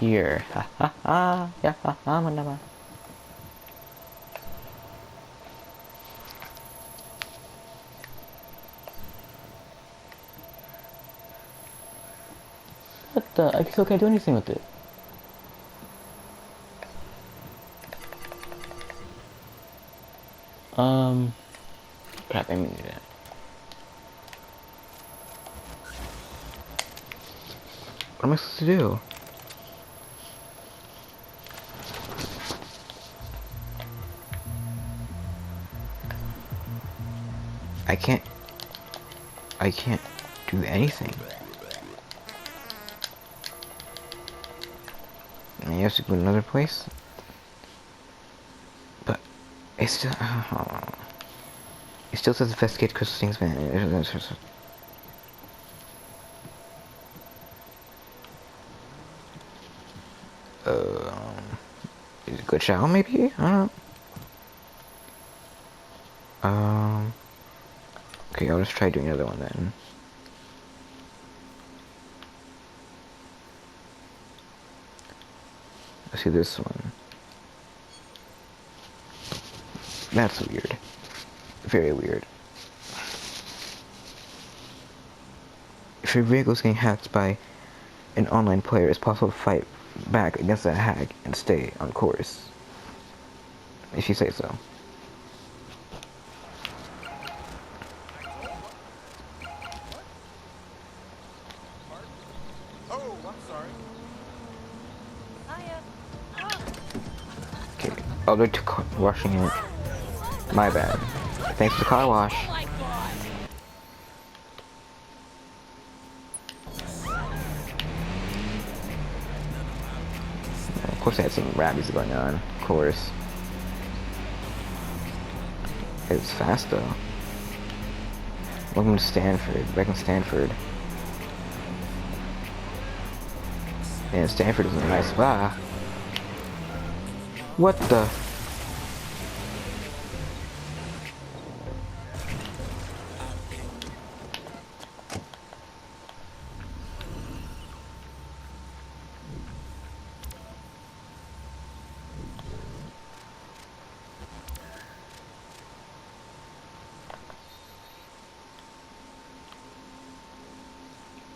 here. Ha ha ha. Yeah, ha ha, manama. What the? I still can't do anything with it. Crap, I mean that. What am I supposed to do? I can't do anything. I have to go to another place? But, it still, it still says investigate crystal things, man. Is it good shower maybe? I don't know. Okay, I'll just try doing another one then. Let's see this one. That's weird. Very weird. If your vehicle is getting hacked by an online player, it's possible to fight back against that hack and stay on course. If you say so. Okay, oh, they're washing it. My bad. Thanks for the car wash. Of course I had some rabbies going on, of course. It's fast though. Welcome to Stanford, back in Stanford. And Stanford is a nice spot. What the?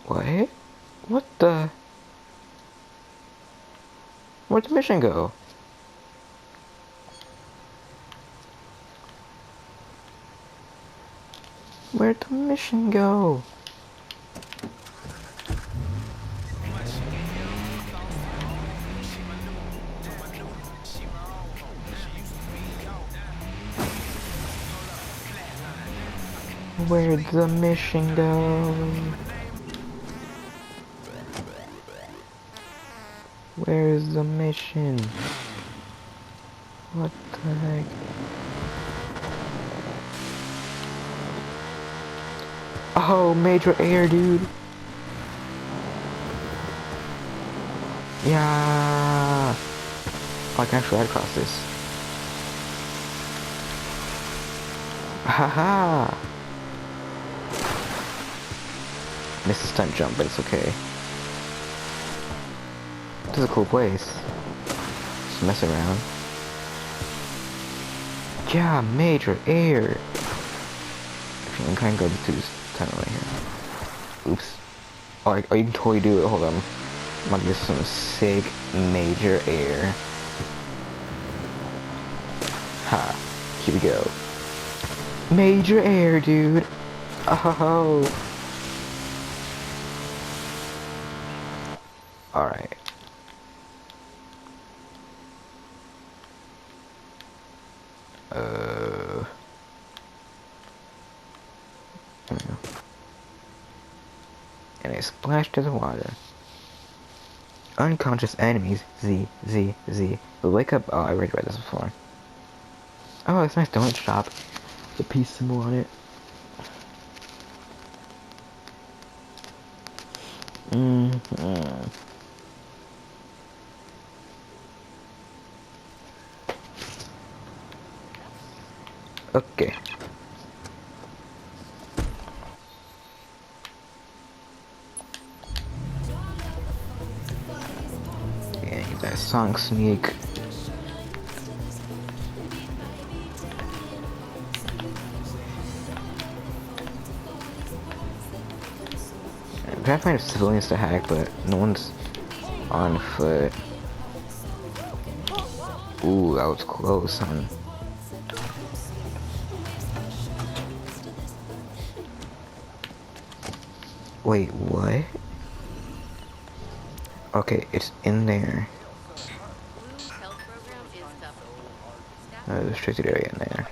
What? What the? Where'd the mission go? Where'd the mission go? Where'd the mission go? Where's the mission? What the heck? Oh, major air, dude. Yeah. Oh, I can actually ride across this. Haha. Missed a stunt jump, but it's okay. This is a cool place. Just mess around. Yeah, major air. Actually, I'm kind of going to this tunnel right here. Oops. Oh, you can totally do it. Hold on. I'm gonna get some sick major air. Ha. Here we go. Major air, dude. Oh. Alright. There we go. And I splashed to the water. Unconscious enemies. Z. But wake up. Oh, I already read this before. Oh, it's a nice donut shop. The peace symbol on it. Okay. That Sonic Sneak. I'm trying to find civilians to hack, but no one's on foot. Ooh, that was close, son. Wait, what? Okay, it's in there. There's a restricted area in there.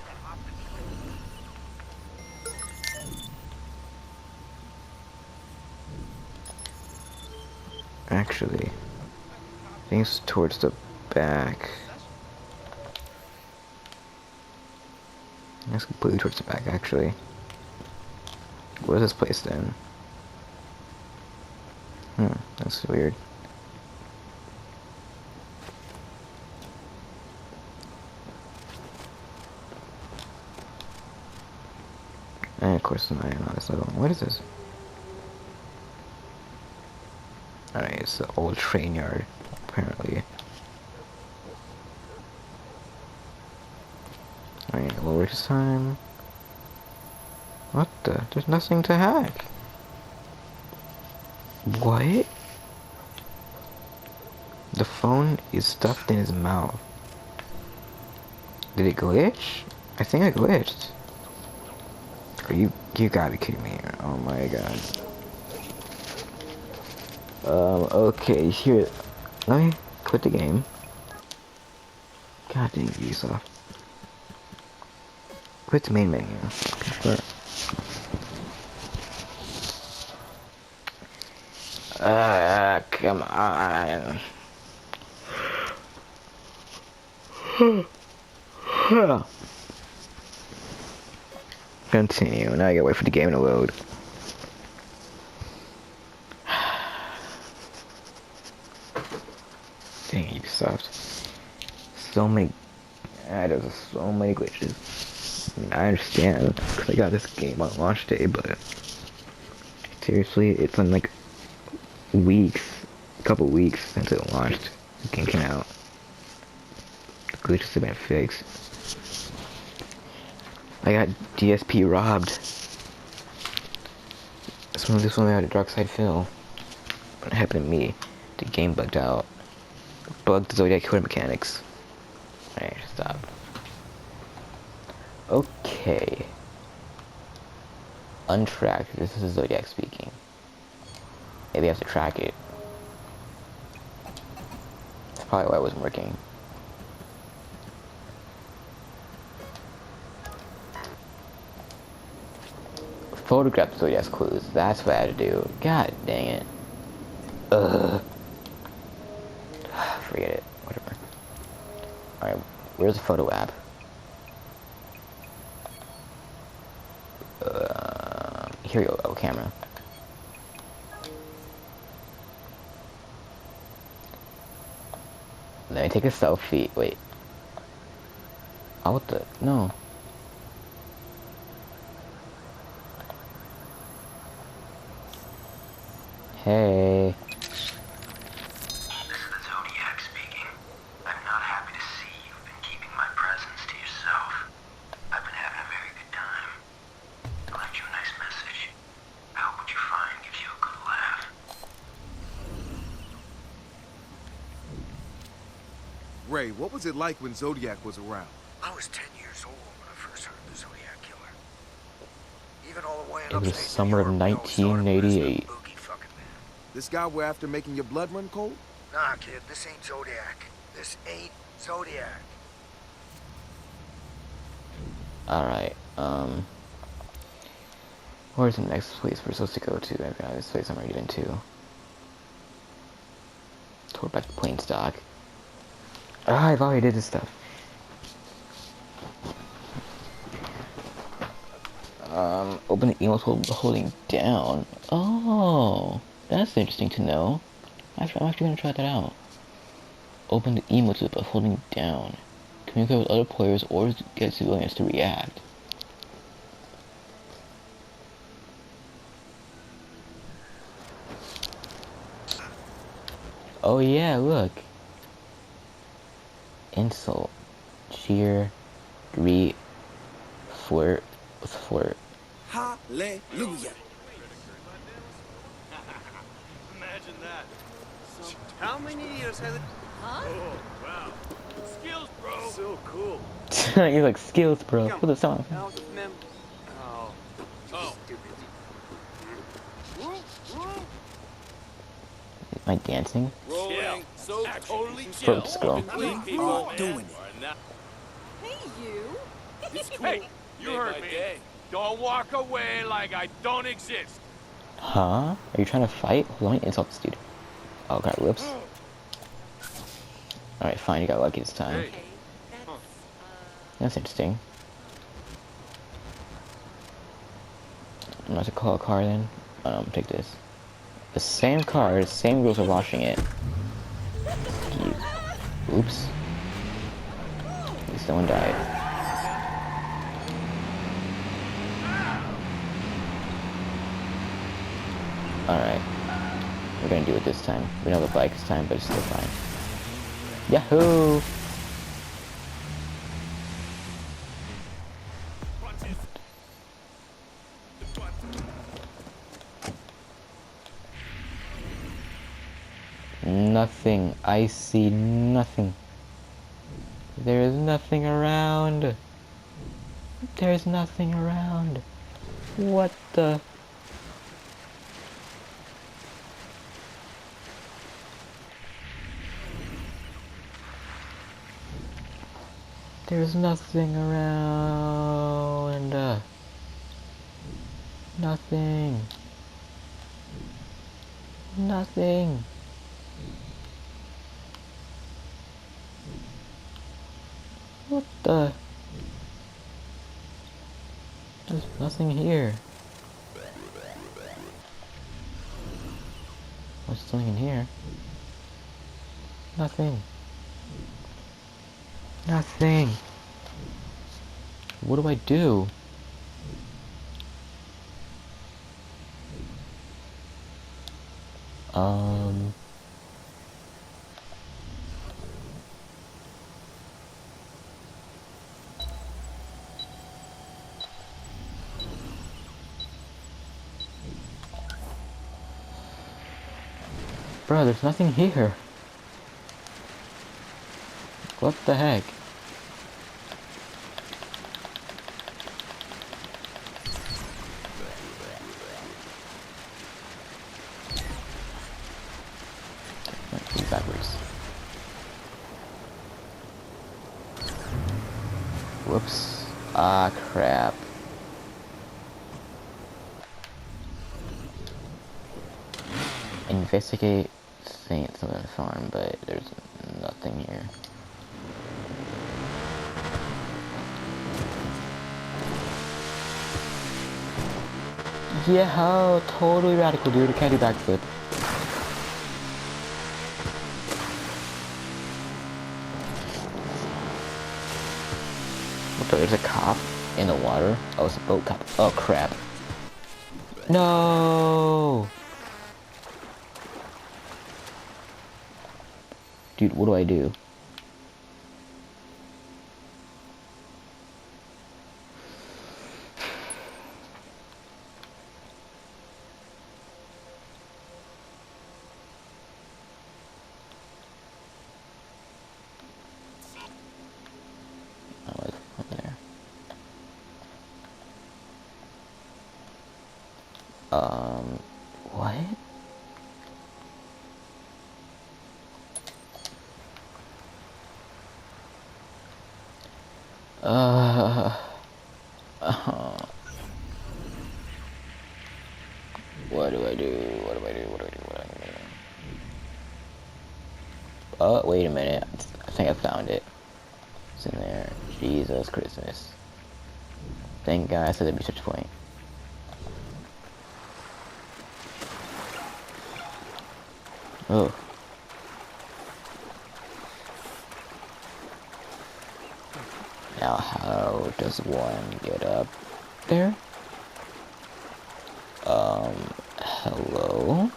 Actually, I think it's towards the back. It's completely towards the back, actually. Where's this place then? That's weird. And of course, I'm on this level. What is this? Alright, it's the old train yard, apparently. Alright, lower this time. What the? There's nothing to hack. What? The phone is stuffed in his mouth. Did it glitch? I think I glitched. You gotta be kidding me. Oh my god. Okay, here. Let me quit the game. God dang Ubisoft. Quit the main menu. Sure. Come on. Continue. Now I gotta wait for the game to load. Dang Ubisoft. So many. There's so many glitches. I mean, I understand because I got this game on launch day, but seriously, it's been like weeks, a couple weeks since it launched. The game came out. The glitches have been fixed. I got DSP robbed. This one I had a dark side fill. But it happened to me. The game bugged out. Bugged the Zodiac killer mechanics. Alright, stop. Okay. Untracked. This is Zodiac speaking. Maybe I have to track it. That's probably why it wasn't working. Photograph the Zodiac's clues. That's what I had to do. God dang it. Ugh. Forget it. Whatever. Alright, where's the photo app? Here you go. Oh, camera. Let me take a selfie. Wait. Oh, what the? No. Hey. This is the Zodiac speaking. I'm not happy to see you've been keeping my presence to yourself. I've been having a very good time. I left you a nice message. I hope what you find gives you a good laugh. Ray, what was it like when Zodiac was around? I was 10 years old when I first heard of the Zodiac Killer. Even all the way in It was upstate summer of New York, we always thought of him as the 1988. boogie fucking man. This guy we're after making your blood run cold? Nah, kid, this ain't Zodiac. This ain't Zodiac. Alright, where's the next place we're supposed to go to? I forgot this place I'm already into. Toward back to plain stock. Ah, I've already did this stuff. Open the emotes holding down. Oh, that's interesting to know. I'm actually gonna try that out. Open the emotes by holding down. Communicate with other players or get civilians to react. Oh yeah, look. insult, cheer, greet, flirt. What's flirt? Hallelujah. Imagine that. How many years has it? Huh? Oh, wow. Skills, bro. So cool. He's like, skills, bro. Come What's the song? Out of mem. Oh. Oh. Stupid. Woo, woo. Am I dancing? Rolling. So totally chill. chill. Scroll. Complete We people, are man. doing it. Hey, you. It's cool. Hey, you heard me. Don't walk away like I don't exist. Huh? Are you trying to fight? Hold on, let me insult this dude. Oh, got whoops. Alright, fine, you got lucky this time. Hey. Okay, that's, That's interesting. I'm about to call a car then. Take this. The same car, the same girls are washing it. Oops. At least no one died. Alright. We're gonna do it this time. We don't have a bike this time, but it's still fine. Yahoo! Nothing. I see nothing. There is nothing around. There's nothing around. What the? There's nothing around. Nothing. Nothing. What the? There's nothing here. What's something in here? Nothing. Nothing. What do I do? Bro, there's nothing here. What the heck? Backwards. Whoops. Ah, crap. Investigate Saints on the farm, but there's nothing here. Yeah, totally radical, dude. I can't do backflip. What the? There's a cop in the water. Oh, it's a boat cop. Oh, crap. No! Dude, what do I do? Oh, it's up there. What? What do I do? What do I do? What do I do? What do I do? Oh, wait a minute. I think I found it. It's in there. Jesus Christmas. Thank God I said the research point. Oh. Now how does one get up there? Hello?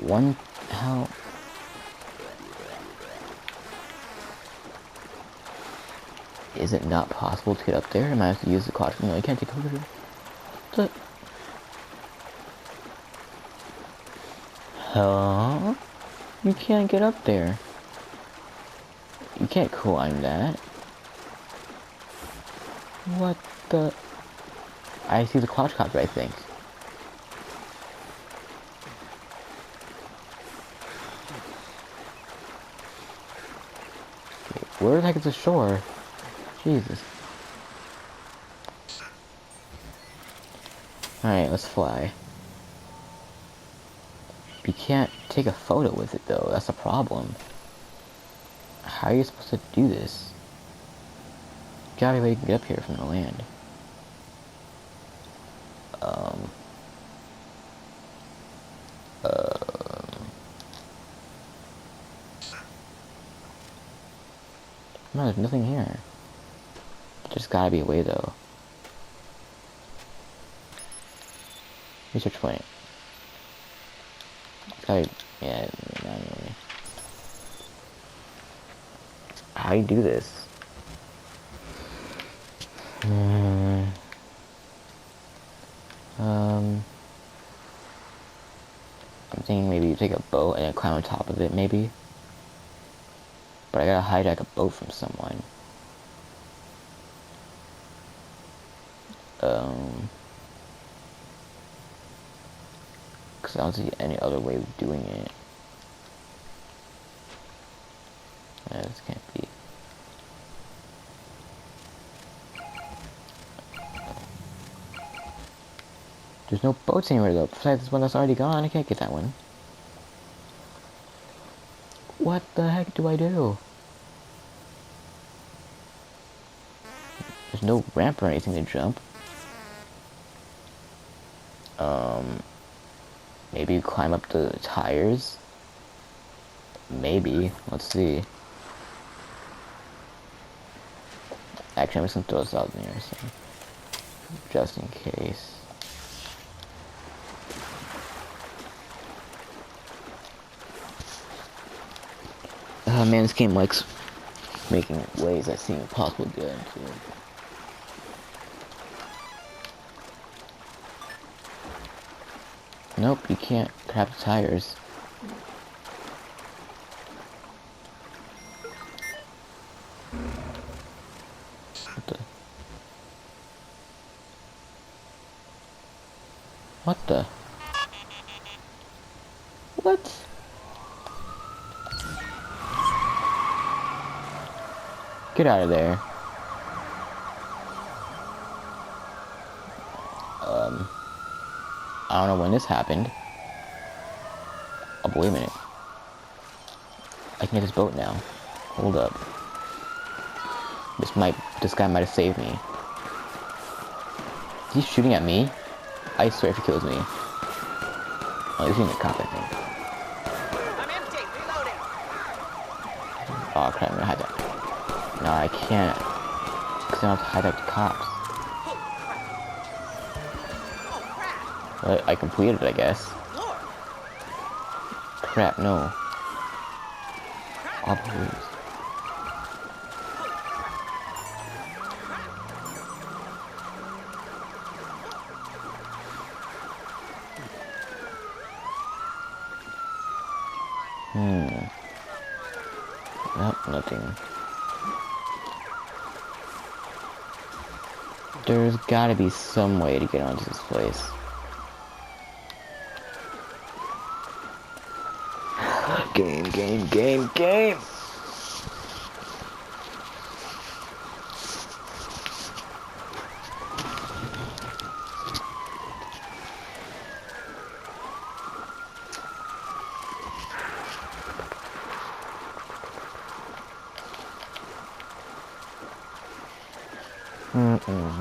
one, how? Is it not possible to get up there? I might have to use the quad. No, you can't take over. What? Huh? You can't get up there. You can't climb that. What the? I see the quadcopter, I think. Okay, where the heck is the shore? Jesus. Alright, let's fly. You can't take a photo with it though, that's a problem. How are you supposed to do this? Gotta be a way you can get up here from the land. No, there's nothing here. There's gotta be a way though. Research point. Gotta, yeah, not really. How do you do this? I'm thinking maybe you take a boat and then climb on top of it, maybe. But I gotta hijack a boat from someone. Because I don't see any other way of doing it. Yeah, this can't be. There's no boats anywhere though. Besides this one that's already gone, I can't get that one. What the heck do I do? There's no ramp or anything to jump. Maybe you climb up the tires? Maybe. Let's see. Actually, I'm just gonna throw this out in here, so just in case. Man, this game likes making ways that seem impossible to get into. Nope, you can't grab the tires. What the? What the? What? Get out of there. I don't know when this happened. Oh, wait a minute. I can get this boat now. Hold up. This guy might have saved me. Is he shooting at me? I swear if he kills me. Oh, he's shooting a cop, I think. I'm empty. Reloading. Oh crap, I'm gonna hide that. No, I can't. Because I don't have to hide out the cops. But I completed it, I guess. Lord. Crap, no. Oh, please. Nope, nothing. There's gotta be some way to get onto this place. Game!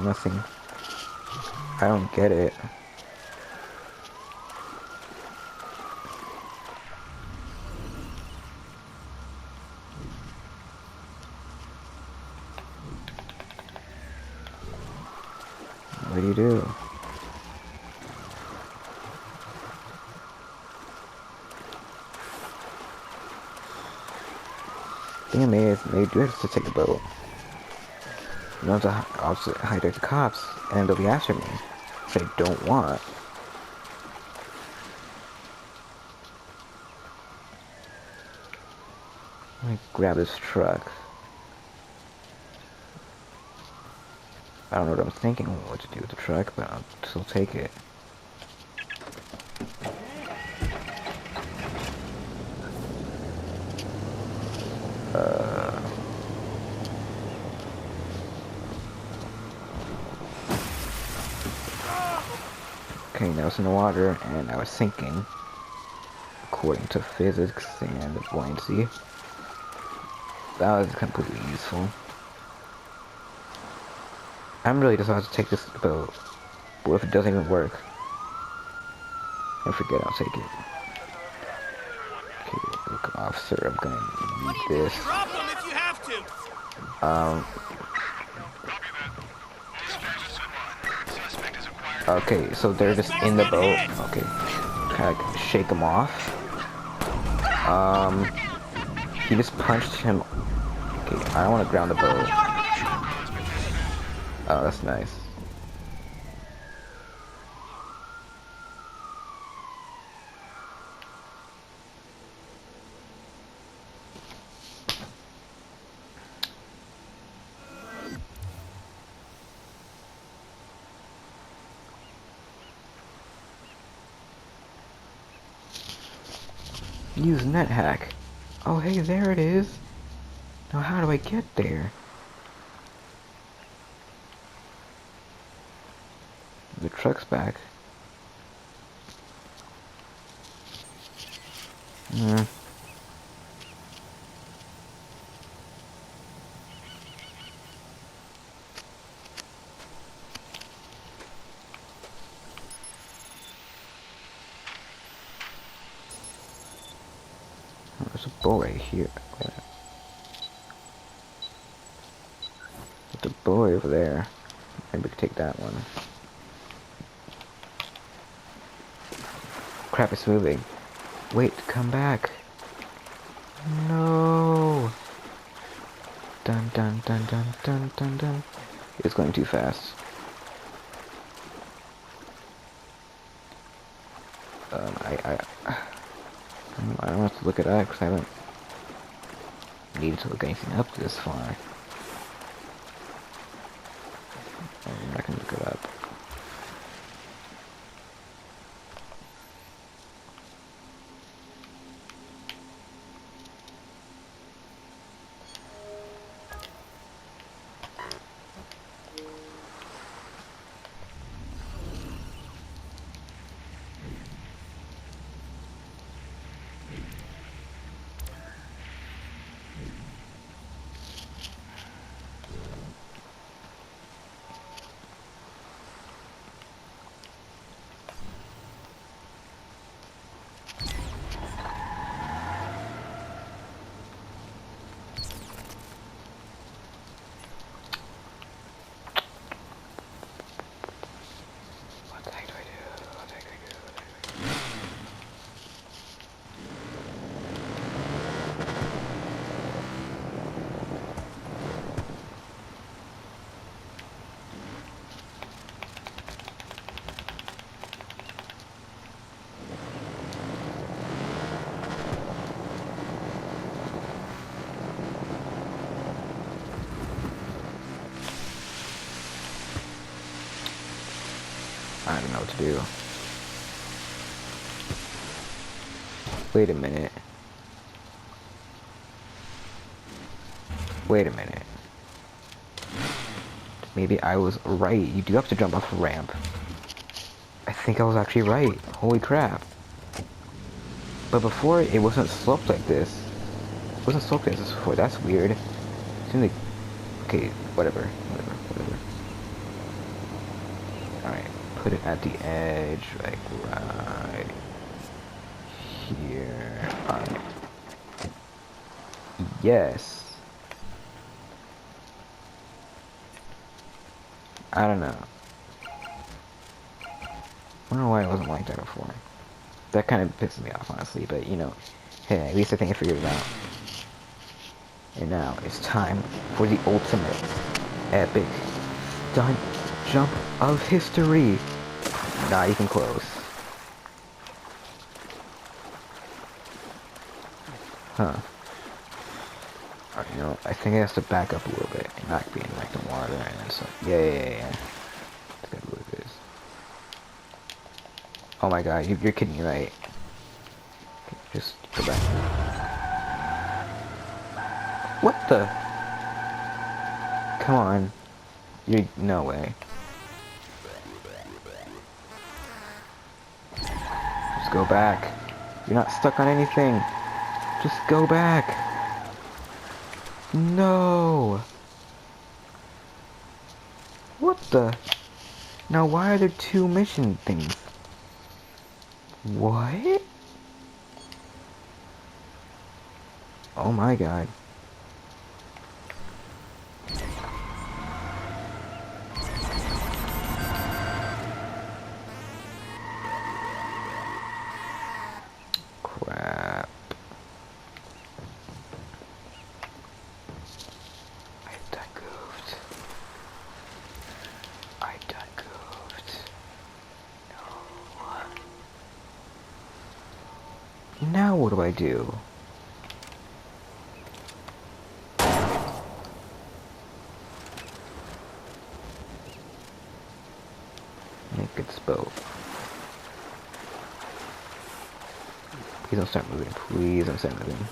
Nothing. I don't get it. What do you do? they may do have to take the boat. You know, to hijack the cops, and they'll be after me, which I don't want. Let me grab this truck. I don't know what I'm thinking what to do with the truck, but I'll still take it. Okay, now it's in the water, and I was sinking, according to physics and buoyancy. That was completely useful. I'm really just about to take this boat, but if it doesn't even work, then forget I'll take it. Okay, look, officer, I'm gonna need this. Drop them if you have to. Okay, so they're just in the boat. Okay, kind of like shake them off. He just punched him. Okay, I don't want to ground the boat. Oh, that's nice. Use NetHack. Oh, hey, there it is. Now, how do I get there? The truck's back. There's a boy here. There's a boy over there. Maybe we can take that one. Crap, it's moving. Wait, come back. No. Dun dun dun dun dun dun dun. It's going too fast. I don't have to look it up because I haven't needed to look anything up this far. I can look it up. What the heck do I do? What the heck do I do? What the heck do I do? I don't know what to do. Wait a minute. Wait a minute. Maybe I was right. You do have to jump off a ramp. I think I was actually right. Holy crap. But before, it wasn't sloped like this. It wasn't sloped like this before. That's weird. It seemed like... Okay, whatever. Alright, put it at the edge, like right here. Alright. Yes. I don't know. I don't know why it wasn't like that before. That kind of pisses me off, honestly, but you know, hey, at least I think I figured it out. And now it's time for the ultimate epic stunt jump of history. Not even close. Huh. Alright, you know, I think I have to back up a little bit and not be in like the water and so yeah. That's good what it is. Oh my god, you're kidding me, right? Just go back. What the? Come on. No way. Just go back. You're not stuck on anything. Just go back. No. What the? Now why are there two mission things? What? Oh my god. Crap. I done goofed. No. Now what do I do? Make it boat. Please don't start moving. Please don't start moving.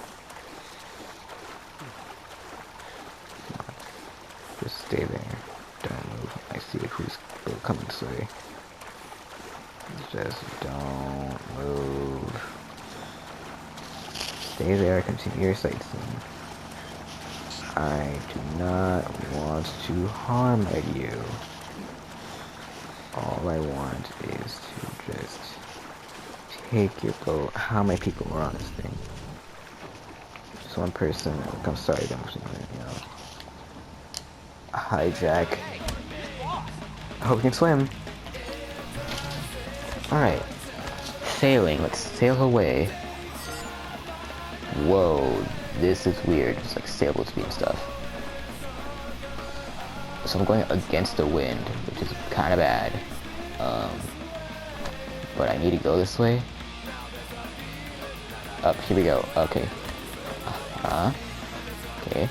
Just stay there. Don't move. I see the cruise boat coming this way. Just don't move. Stay there. Continue your sightseeing. I do not want to harm you. All I want is to just take your boat. How many people were on this thing? Just one person. I'm sorry, don't you know. Hijack. I hope we can swim. Alright. Sailing. Let's sail away. Whoa. This is weird. It's like sailboat speed and stuff. So I'm going against the wind, which is kind of bad. But I need to go this way. Up, here we go. Okay. Okay.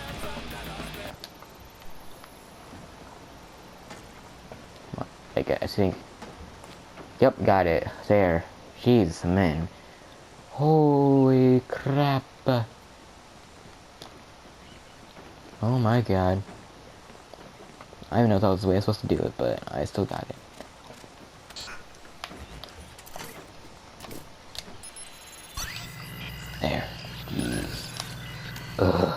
I think. Yep, got it. There. Jeez, man. Holy crap. Oh my god. I don't even know if that was the way I was supposed to do it, but I still got it. There. Jeez. Ugh.